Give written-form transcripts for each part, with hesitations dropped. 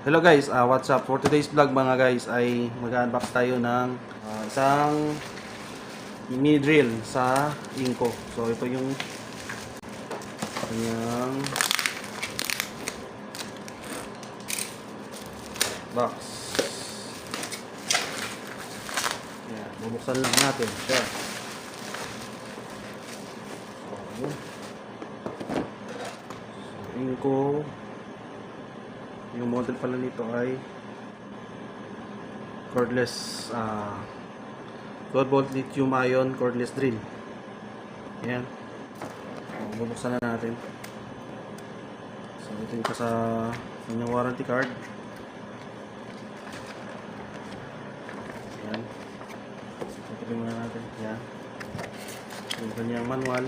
Hello guys, what's up? For today's vlog mga guys ay mag-unbox tayo ng isang mini drill sa Inco. So ito yung kanyang box. Yan, bubuksan lang natin. Yan. So, Inco. Yung model pala nito ay cordless 12 volt lithium ion cordless drill. Ayan. Bubuksan na natin. So ito yung sa kanyang warranty card. Ayan. Ito muna natin. Ayan. Yung kanyang manual.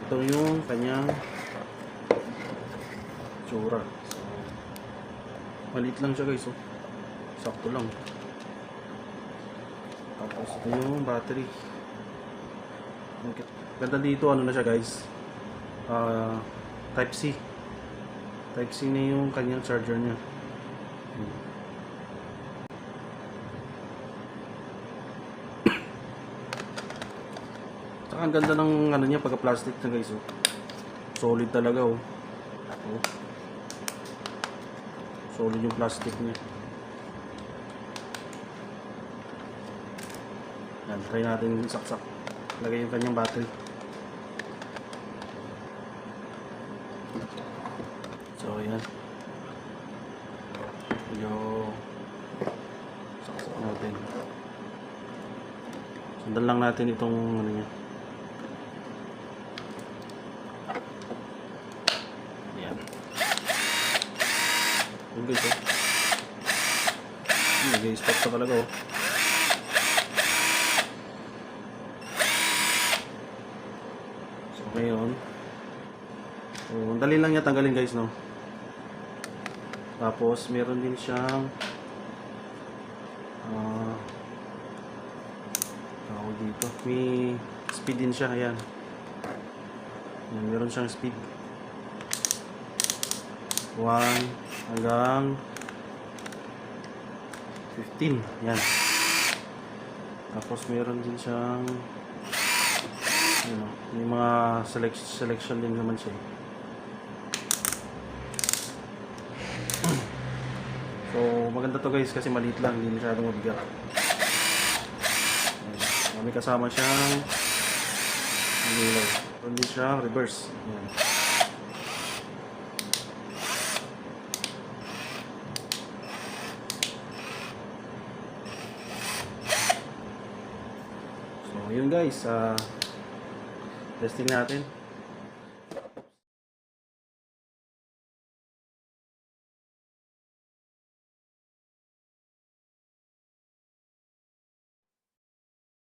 Ito yung kanyang tsura. So, maliit lang siya guys. Oh. Sakto lang. Tapos ito yung battery. Ganda dito, ano na siya guys. Type C. Type C na yung kanyang charger niya. Saka ang ganda ng ano niya pagka plastic na guys. Oh. Solid talaga oh. Oh. Solid yung plastic niya. Yan, try natin yung saksak. Lagay yung kanyang battery. So yan. Yung saksak natin. Sundan lang natin itong ano niya. Yan. Yung guys oh. Nag-i-stop pa talaga oh. So ngayon, ang dali lang niya tanggalin guys no. Tapos meron din siyang tawag dito, may speed din siya. Ayan. Ayan, meron siyang speed 1 hanggang 15. Yan. Tapos meron din siyang ano, may mga selection din naman siya. So maganda to guys kasi maliit lang, hindi masyadong mabigat. May kasama siyang meron din siyang reverse. Yan. So yun guys, testing natin.